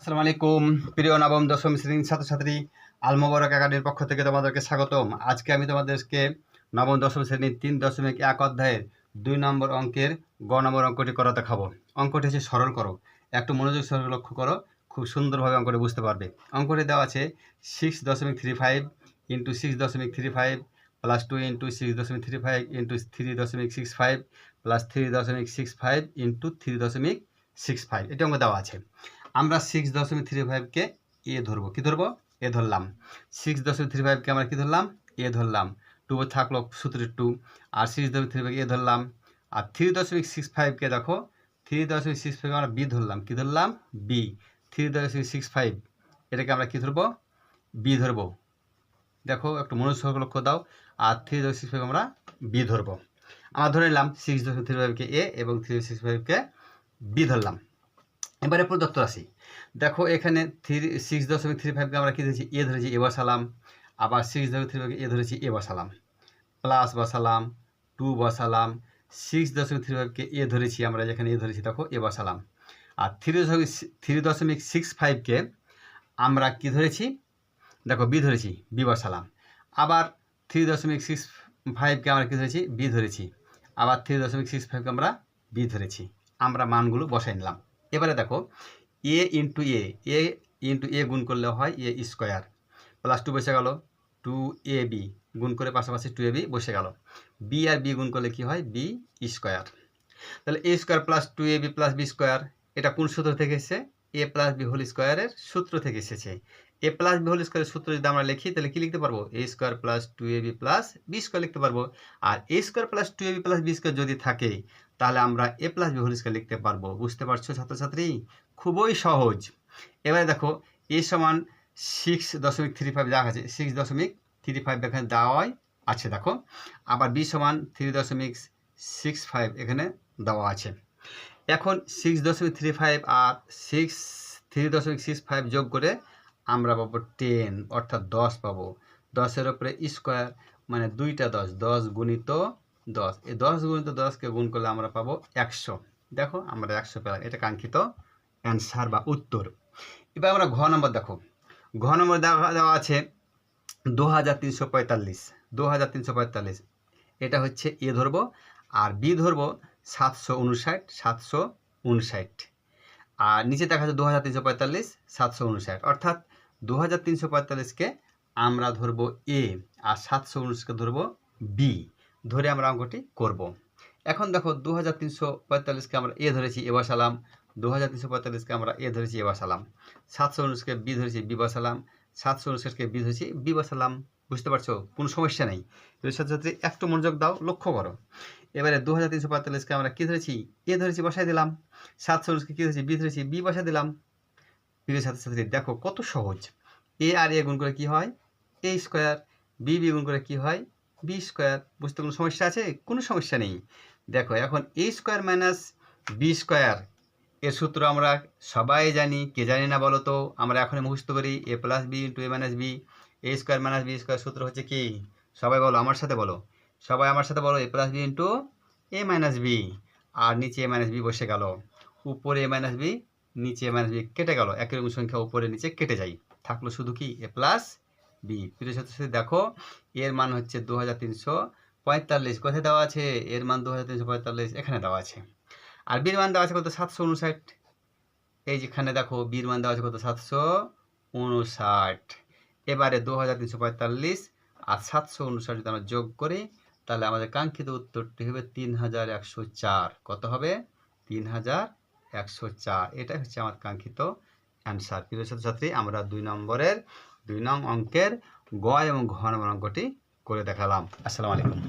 আসসালামু আলাইকুম প্রিয় নবম দশম শ্রেণীর ছাত্রছাত্রী আল মোবারক একাডেমির পক্ষ থেকে তোমাদেরকে স্বাগতম। আজকে আমি তোমাদেরকে নবম দশম শ্রেণীর 3.1 অধ্যায়ের 2 নম্বর অঙ্কের গ নম্বর অঙ্কটি করা দেখাবো। অঙ্কটি হচ্ছে সরল করো, একটু মনোযোগ সহকারে লক্ষ্য করো, খুব সুন্দরভাবে অঙ্কটি বুঝতে পারবে। অঙ্কটি দেওয়া আছে 6.35 into 6.35 plus 2 into 6.35 into 3.65 plus 3.65 into 3.65। এটি অঙ্ক দেওয়া আছে। আমরা 6.35কে এ ধরবো। কি ধরবো? এ ধরলাম। 6.35কে আমরা কি ধরলাম? এ ধরলাম। 2 থাকলো সূত্রের 2, আর 6.35কে এ ধরলাম। আর 3.65কে দেখো, 3.65 আমরা বি ধরলাম। কি ধরলাম? বি। 3.65 এটাকে আমরা কি ধরবো? বি ধরবো। দেখো একটু মনোযোগ লক্ষ্য দাও। আর 3.65 আমরা বি ধরবো। আমরা ধরে নিলাম 6.35কে এ এবং 3.65কে বি ধরলাম। এবারে প্রদত্ত রাশি দেখো, এখানে 6.35কে আমরা কি ধরেছি? এ ধরেছি, এ বসালাম। আবার 6.35কে এ ধরেছি, এ বসালাম। প্লাস বসালাম, 2 বসালাম। 6.35কে এ ধরেছি, আমরা যেখানে এ ধরেছি দেখো এ বসালাম। আর 3.65কে আমরা কি ধরেছি? দেখো বি ধরেছি, বি বসালাম। আবার 3.65কে আমরা কি ধরেছি? বি ধরেছি। আবার 3.65কে আমরা বি ধরেছি। আমরা মানগুলো বসাই নিলাম। এবারে দেখো এ ইন্টু এ গুণ করলে হয় এ স্কোয়ার, প্লাস 2 বসে গেল, 2ab গুণ করে পাশাপাশি 2ab বসে গেল। বি আর বি গুণ করলে কি হয়? B square. তাহলে A square plus 2ab plus B square, এটা কোন সূত্র থেকে এসেছে? এ প্লাস বি হোল স্কোয়ারের সূত্র থেকে এসেছে। এ প্লাস বি হোল স্কোয়ারের সূত্র যদি আমরা লিখি তাহলে কি লিখতে পারবো? A square plus 2ab plus B square লিখতে পারবো। আর A square plus 2ab plus B square যদি থাকে তাহলে আমরা A plus B whole square লিখতে পারবো। বুঝতে পারছো ছাত্রছাত্রী? খুবই সহজ। এবারে দেখো এ সমান 6.35 দেওয়া আছে, 6.35 এখানে দেওয়াই আছে দেখো। আবার বি সমান 3.65 এখানে দেওয়া আছে। এখন 6.35 আর 3.65 যোগ করে আমরা পাবো 10, অর্থাৎ 10 পাবো। 10-এর উপরে স্কোয়ার মানে 2টা 10, 10 গুণিত 10। এই 10 গুণিত 10কে গুণ করলে আমরা পাবো 100। দেখো আমরা 100 পেলাম, এটা কাঙ্ক্ষিত অ্যান্সার বা উত্তর। এবার আমরা ঘ নম্বর দেখো। ঘ নম্বর দেওয়া আছে 2345। এটা হচ্ছে এ ধরবো, আর বি ধরবো 759। আর নিচে দেখা যাচ্ছে 2345 759, অর্থাৎ 2345কে আমরা ধরবো এ আর 759কে ধরবো বি, ধরে আমরা অঙ্কটি করব। এখন দেখো 2345কে আমরা এ ধরেছি, এ বসালাম। 2345কে আমরা এ ধরেছি, এ বসালাম। 759কে বি ধরেছি, বি বসালাম। 759কে বি ধরেছি, বি বসালাম। বুঝতে পারছো? কোনো সমস্যা নেই। ছাত্রছাত্রী একটু মনোযোগ দাও, লক্ষ্য করো। এবারে 2345কে আমরা কি ধরেছি? এ ধরেছি, বসাই দিলাম। 759কে কি ধরেছি? বি ধরেছি, বি বসাই দিলাম। প্রিয় ছাত্রছাত্রী দেখো কত সহজ। এ আর এ গুণ করে কি হয়? এ স্কোয়ার। বি বি গুণ করে কি হয়? B square. বুঝতে কোনো সমস্যা আছে? কোনো সমস্যা নেই। দেখো এখন A square minus B square এর সূত্র আমরা সবাই জানি। কে জানি না বলো তো? আমরা এখন মুখস্থ করি এ প্লাস বি ইন্টু এ মাইনাস বি। এ স্কোয়ার মাইনাস বি স্কোয়ার সূত্র হচ্ছে কি? সবাই বলো, আমার সাথে বলো, সবাই আমার সাথে বলো, এ প্লাস বি ইন্টু এ মাইনাস বি। আর নিচে এ মাইনাস বি বসে গেল, উপরে এ মাইনাস বি, নিচে এ মাইনাস বি কেটে গেল। একই রকম সংখ্যা উপরে নিচে কেটে যায়, থাকলো শুধু কি? এ প্লাস বি। প্রিয় ছাত্রছাত্রী দেখো এর মান হচ্ছে 2345। কোথায় দেওয়া আছে? এর মান 2345 এখানে দেওয়া আছে। আর বির মান দেওয়া আছে কত? 759। এই যেখানে দেখো বির মান দেওয়া আছে কত? 759। এবারে 2345 আর 759 যদি আমরা যোগ করি তাহলে আমাদের কাঙ্ক্ষিত উত্তরটি হবে 3104। কত হবে? 3104। এটাই হচ্ছে আমার কাঙ্ক্ষিত অ্যান্সার। প্রিয় ছাত্রছাত্রী আমরা 2 নং অঙ্কের গ এবং ঘ নম্বর অঙ্কটি করে দেখালাম। আসসালামু আলাইকুম।